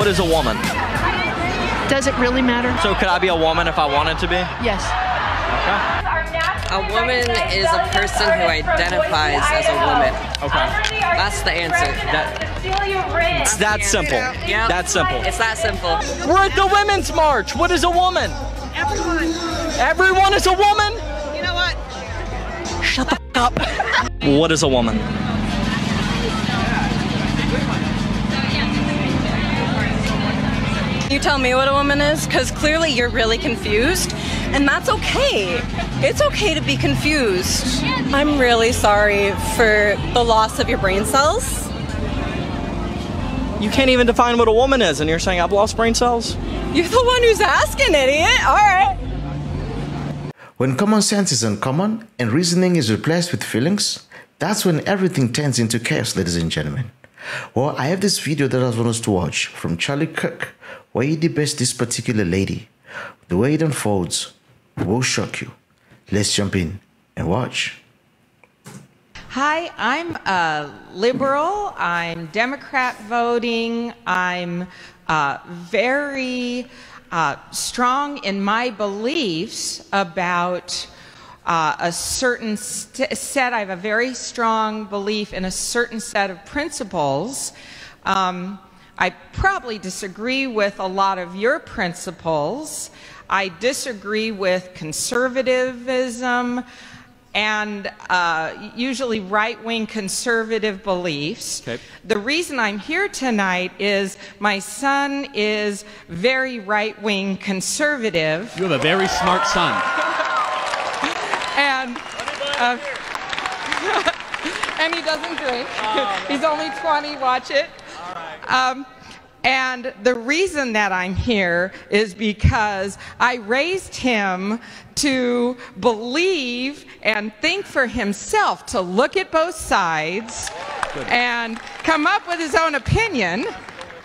What is a woman? Does it really matter? So could I be a woman if I wanted to be? Yes. Okay. A woman is a person who identifies as a woman. Okay. That's the answer. It's that simple. Yeah. That's simple. It's that simple. We're at the Women's March. What is a woman? Everyone. Everyone is a woman? You know what? Shut the f up. What is a woman? You tell me what a woman is, because clearly you're really confused, and that's okay. It's okay to be confused. I'm really sorry for the loss of your brain cells. You can't even define what a woman is, and you're saying I've lost brain cells? You're the one who's asking, idiot. All right. When common sense is uncommon and reasoning is replaced with feelings, that's when everything turns into chaos, ladies and gentlemen. Well, I have this video that I want us to watch from Kirk, where he debates this particular lady. The way it unfolds will shock you. Let's jump in and watch. Hi, I'm a liberal. I'm Democrat voting. I'm very strong in my beliefs about a certain set. I have a very strong belief in a certain set of principles. I probably disagree with a lot of your principles. I disagree with conservatism and usually right-wing conservative beliefs. Okay. The reason I'm here tonight is my son is very right-wing conservative. You have a very smart son. And and he doesn't drink. Oh, he's only 20, watch it. All right. And the reason that I'm here is because I raised him to believe and think for himself, to look at both sides and come up with his own opinion.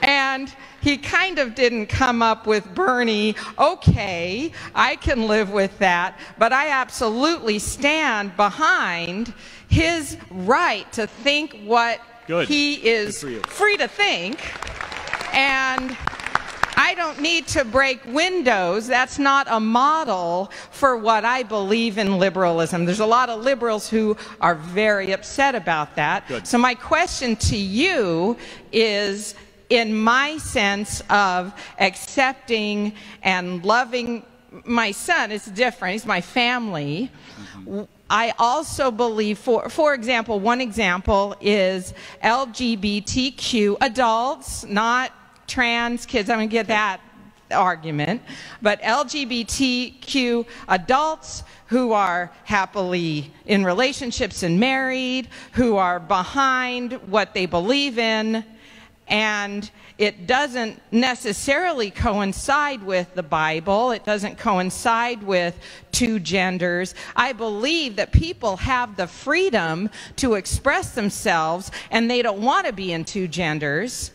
And he kind of didn't come up with Bernie, okay, I can live with that, but I absolutely stand behind his right to think what he is free to think. And I don't need to break windows. That's not a model for what I believe in liberalism. There's a lot of liberals who are very upset about that. Good. So my question to you is, in my sense of accepting and loving my son, it's different, he's my family. Mm-hmm. I also believe, for example, one example is LGBTQ adults, not trans kids. I'm going to get that argument. But LGBTQ adults who are happily in relationships and married, who are behind what they believe in, and it doesn't necessarily coincide with the Bible. It doesn't coincide with two genders. I believe that people have the freedom to express themselves, and they don't want to be in two genders.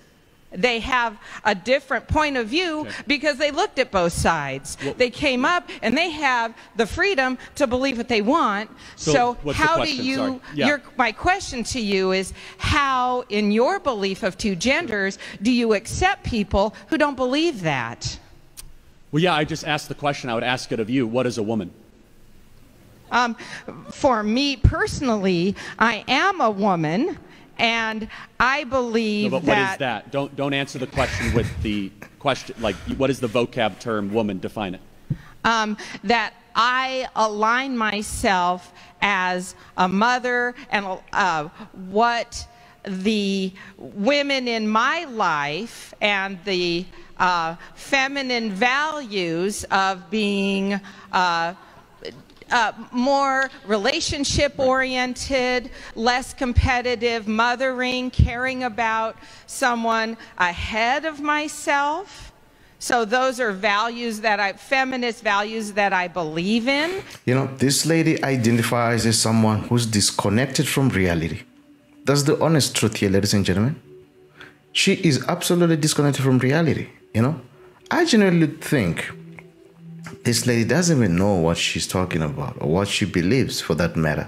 They have a different point of view because they looked at both sides. Well, they came up and they have the freedom to believe what they want. So how do you, my question to you is, how in your belief of two genders do you accept people who don't believe that? Well, yeah, I just asked the question. I would ask it of you. What is a woman? For me personally, I am a woman. And I believe but what is that? Don't answer the question with the question, like, what is the vocab term woman? Define it. That I align myself as a mother, and what the women in my life and the feminine values of being more relationship-oriented, less competitive, mothering, caring about someone ahead of myself. So those are values that feminist values that I believe in. You know, this lady identifies as someone who's disconnected from reality. That's the honest truth here, ladies and gentlemen. She is absolutely disconnected from reality, you know. I genuinely think this lady doesn't even know what she's talking about or what she believes, for that matter.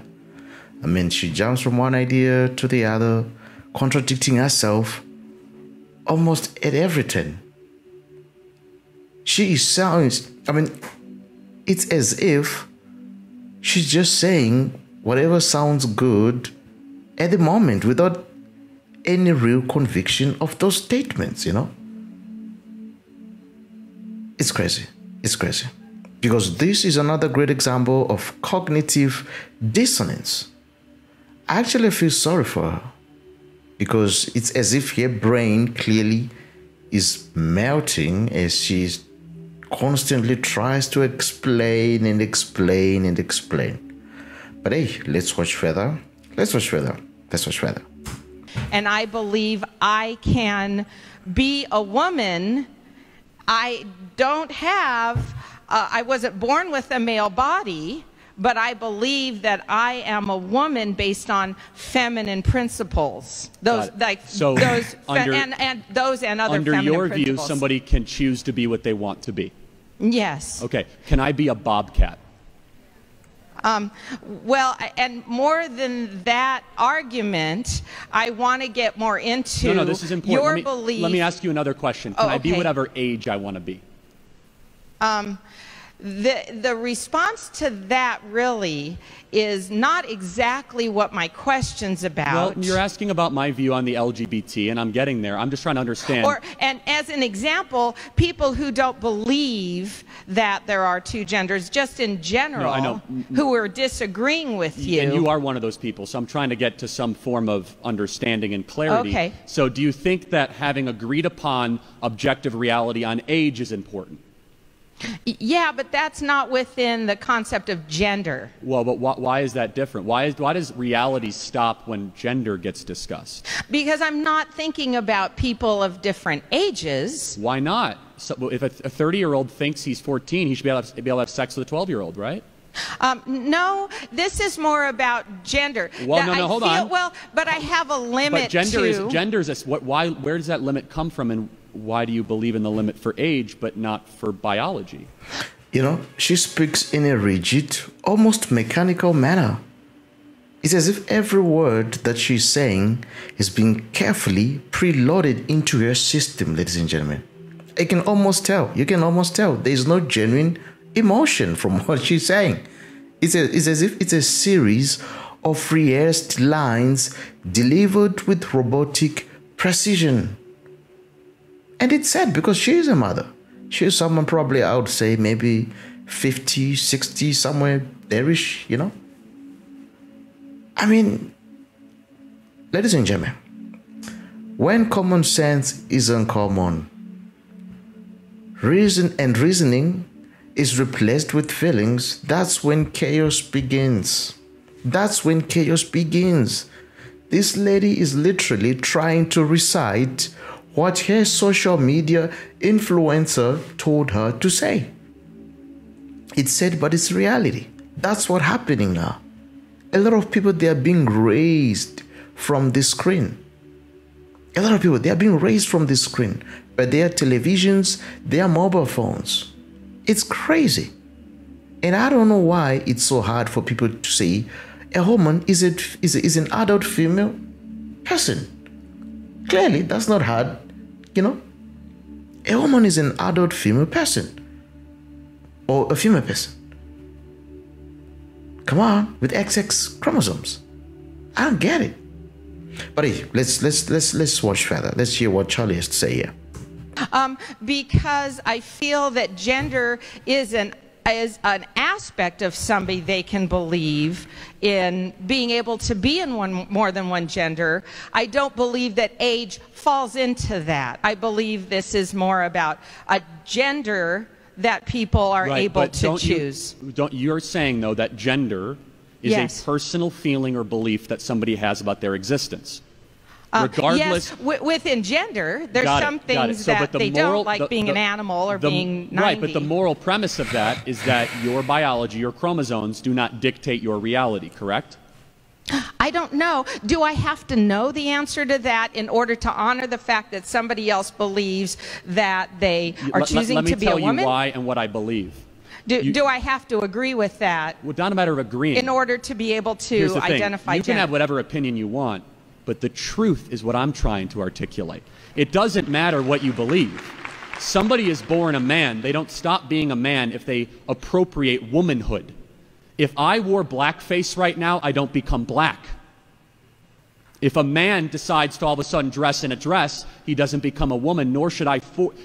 I mean, she jumps from one idea to the other, contradicting herself almost at everything. She sounds, I mean, it's as if she's just saying whatever sounds good at the moment without any real conviction of those statements, you know? It's crazy. It's crazy. Because this is another great example of cognitive dissonance. I actually feel sorry for her because it's as if her brain clearly is melting as she constantly tries to explain and explain and explain. But hey, let's watch further. Let's watch further. Let's watch further. And I believe I can be a woman. I don't have, I wasn't born with a male body, but I believe that I am a woman based on feminine principles. Those, like, so those, under, and those and other under feminine your principles. view, somebody can choose to be what they want to be. Yes. Okay. Can I be a bobcat? Well, and more than that argument, I want to get more into No, this is important. your belief. Let me ask you another question. Can I be whatever age I want to be? The response to that really is not exactly what my question's about. Well, you're asking about my view on the LGBT, and I'm getting there. I'm just trying to understand. And as an example, people who don't believe that there are two genders, just in general, I know. who are disagreeing with you. And you are one of those people, so I'm trying to get to some form of understanding and clarity. Okay. So do you think that having agreed upon objective reality on age is important? Yeah, but that's not within the concept of gender. Well, but why is that different? Why does reality stop when gender gets discussed? Because I'm not thinking about people of different ages. Why not? So, if a 30-year-old thinks he's 14, he should be able to have sex with a 12-year-old, right? No, this is more about gender. Well, no, hold on. Well, but I have a limit. But gender is where does that limit come from, and why do you believe in the limit for age but not for biology? You know, she speaks in a rigid, almost mechanical manner. It's as if every word that she's saying is being carefully preloaded into her system, ladies and gentlemen. You can almost tell there's no genuine emotion from what she's saying. It's as if it's a series of rehearsed lines delivered with robotic precision. And it's sad because she is a mother. She is someone probably, I would say, maybe 50, 60, somewhere there-ish, you know? I mean, ladies and gentlemen, when common sense is uncommon, reasoning is replaced with feelings, that's when chaos begins. That's when chaos begins. This lady is literally trying to recite what her social media influencer told her to say. It's said, but it's reality. That's what's happening now. A lot of people, they are being raised from the screen. A lot of people, they are being raised from the screen. But their televisions, their mobile phones. It's crazy. And I don't know why it's so hard for people to say a woman is an adult female person. Clearly, that's not hard, you know. A woman is an adult female person. Or a female person. Come on, with XX chromosomes. I don't get it. But hey, let's watch further. Let's hear what Charlie has to say here. Because I feel that gender is an aspect of somebody they can believe in being able to be in more than one gender. I don't believe that age falls into that. I believe this is more about a gender that people are able to choose. You're saying, though, that gender is a personal feeling or belief that somebody has about their existence. Regardless, yes, within gender, there's some things that they don't, like being an animal or being 90. Right, but the moral premise of that is that your biology, your chromosomes, do not dictate your reality, correct? I don't know. Do I have to know the answer to that in order to honor the fact that somebody else believes that they are choosing to be a woman? Let me tell you why and what I believe. Do I have to agree with that? Well, not a matter of agreeing. In order to be able to identify gender. You can have whatever opinion you want, but the truth is what I'm trying to articulate. It doesn't matter what you believe. Somebody is born a man. They don't stop being a man if they appropriate womanhood. If I wore blackface right now, I don't become black. If a man decides to all of a sudden dress in a dress, he doesn't become a woman, nor should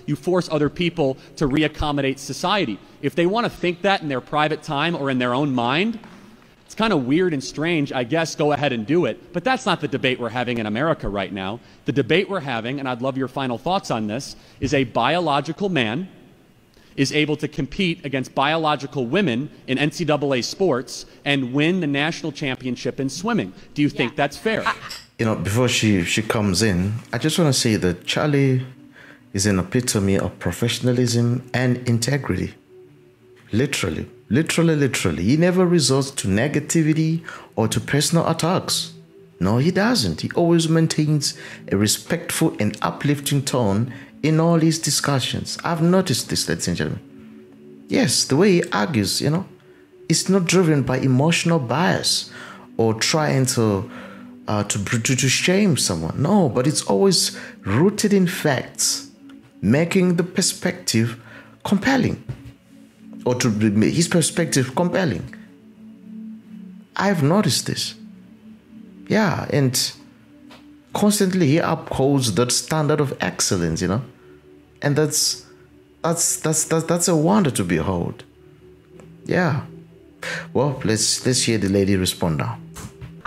you force other people to reaccommodate society. If they want to think that in their private time or in their own mind, it's kind of weird and strange. I guess go ahead and do it. But that's not the debate we're having in America right now. The debate we're having, and I'd love your final thoughts on this, is a biological man is able to compete against biological women in NCAA sports and win the national championship in swimming. Do you think that's fair? You know, before she comes in, I just want to say that Charlie is an epitome of professionalism and integrity. Literally. He never resorts to negativity or to personal attacks. No, he doesn't. He always maintains a respectful and uplifting tone in all his discussions. I've noticed this, ladies and gentlemen. Yes, the way he argues, you know, it's not driven by emotional bias or trying to shame someone. No, but it's always rooted in facts, making the perspective compelling, or to his perspective compelling. I've noticed this. Yeah, and constantly he upholds that standard of excellence, you know, and that's a wonder to behold. Yeah. Well, let's hear the lady respond now.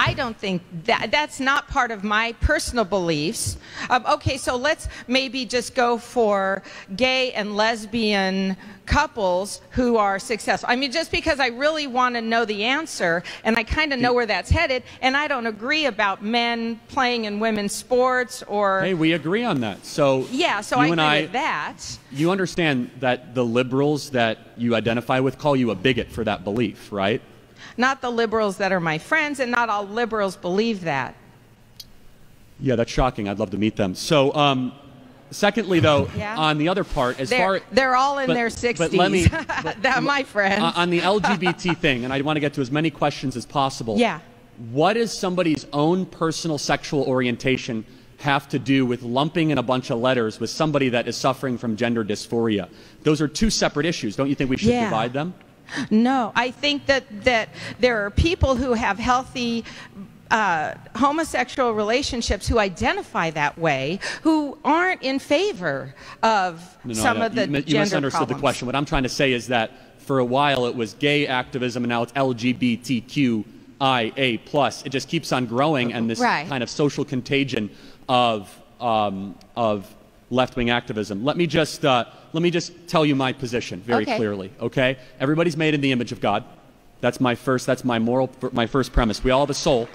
I don't think that's not part of my personal beliefs. Okay, so let's maybe just go for gay and lesbian couples who are successful. I mean, just because I really want to know the answer, and I kind of know where that's headed, and I don't agree about men playing in women's sports or... Hey, we agree on that. So yeah, so I agree with that. You understand that the liberals that you identify with call you a bigot for that belief, right? Not the liberals that are my friends, and not all liberals believe that. Yeah, that's shocking. I'd love to meet them. So, secondly, though, on the other part, they're all in their 60s. But let me, my friends. On the LGBT thing, and I want to get to as many questions as possible. Yeah. What does somebody's own personal sexual orientation have to do with lumping in a bunch of letters with somebody that is suffering from gender dysphoria? Those are two separate issues. Don't you think we should divide them? No, I think that there are people who have healthy homosexual relationships who identify that way, who aren't in favor of some of the gender You misunderstood problems. the question. What I'm trying to say is that for a while it was gay activism, and now it's LGBTQIA+. It just keeps on growing, and this kind of social contagion of left-wing activism. Let me just tell you my position very clearly. Okay, everybody's made in the image of God. That's my first premise. We all have a soul.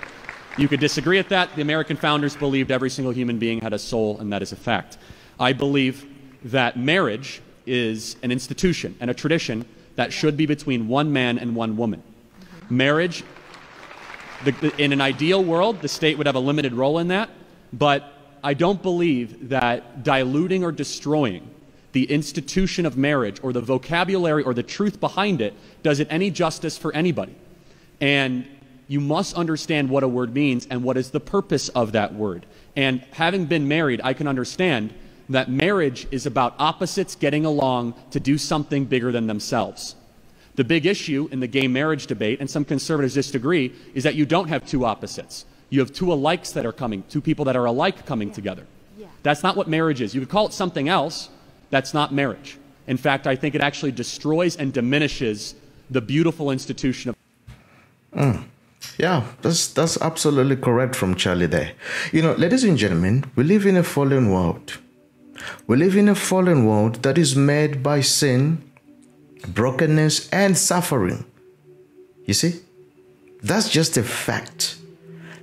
You could disagree with that. The American founders believed every single human being had a soul, and that is a fact. I believe that marriage is an institution and a tradition that should be between one man and one woman. Marriage, in an ideal world, the state would have a limited role in that, but I don't believe that diluting or destroying the institution of marriage or the vocabulary or the truth behind it does it any justice for anybody. And you must understand what a word means and what is the purpose of that word. And having been married, I can understand that marriage is about opposites getting along to do something bigger than themselves. The big issue in the gay marriage debate, and some conservatives disagree, is that you don't have two opposites. You have two alikes that are coming, two people that are alike coming together. That's not what marriage is. You could call it something else. That's not marriage. In fact, I think it actually destroys and diminishes the beautiful institution of... Yeah, that's absolutely correct from Charlie there. You know, ladies and gentlemen, we live in a fallen world. We live in a fallen world that is made by sin, brokenness, and suffering. You see? That's just a fact.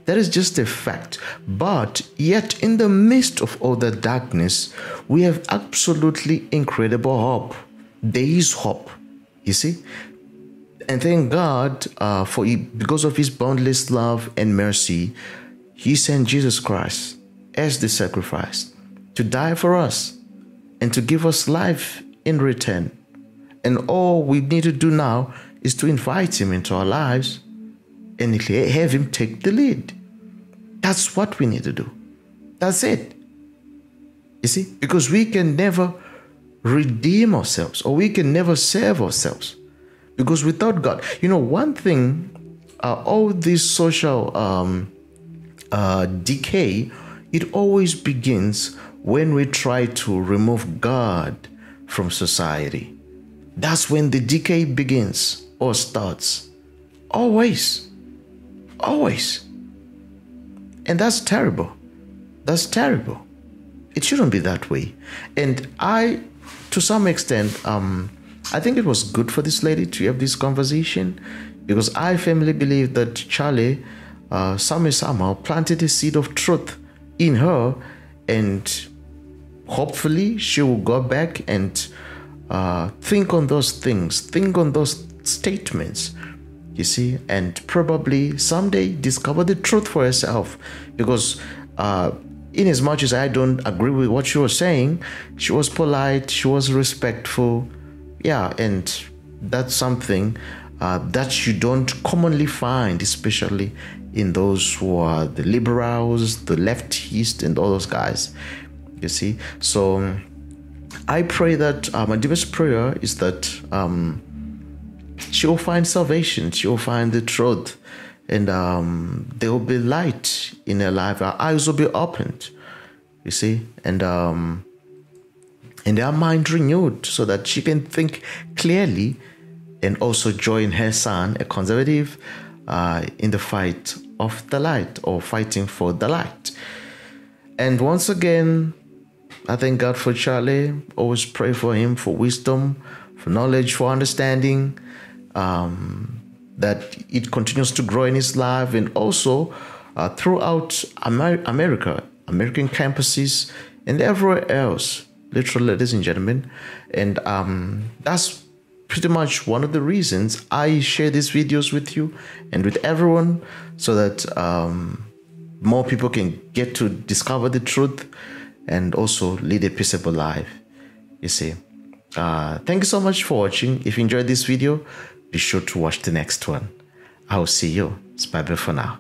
That is just a fact. But yet, in the midst of all the darkness, we have absolutely incredible hope. There is hope. You see? And thank God because of his boundless love and mercy, he sent Jesus Christ as the sacrifice to die for us and to give us life in return. And all we need to do now is to invite him into our lives and have him take the lead. That's what we need to do. That's it. You see, because we can never redeem ourselves, or we can never save ourselves, because without God, you know, one thing, all this social decay, it always begins when we try to remove God from society. That's when the decay begins or starts. Always. Always. And that's terrible. That's terrible. It shouldn't be that way. And I, to some extent, I think it was good for this lady to have this conversation, because I firmly believe that Charlie somehow planted a seed of truth in her, and hopefully she will go back and think on those things, think on those statements, you see, and probably someday discover the truth for herself. Because in as much as I don't agree with what she was saying, she was polite, she was respectful, yeah, and that's something that you don't commonly find, especially in those who are the liberals, the leftists, and all those guys, you see. So I pray that my deepest prayer is that she will find salvation, she will find the truth, and there will be light in her life. Her eyes will be opened, you see, and her mind renewed, so that she can think clearly and also join her son, a conservative, in the fight of the light, or fighting for the light. And once again, I thank God for Charlie. Always pray for him, for wisdom, for knowledge, for understanding, that it continues to grow in his life, and also throughout America, American campuses, and everywhere else, literally, ladies and gentlemen. And that's pretty much one of the reasons I share these videos with you and with everyone, so that more people can get to discover the truth and also lead a peaceable life, you see. Thank you so much for watching. If you enjoyed this video, be sure to watch the next one. I will see you. It's bye-bye for now.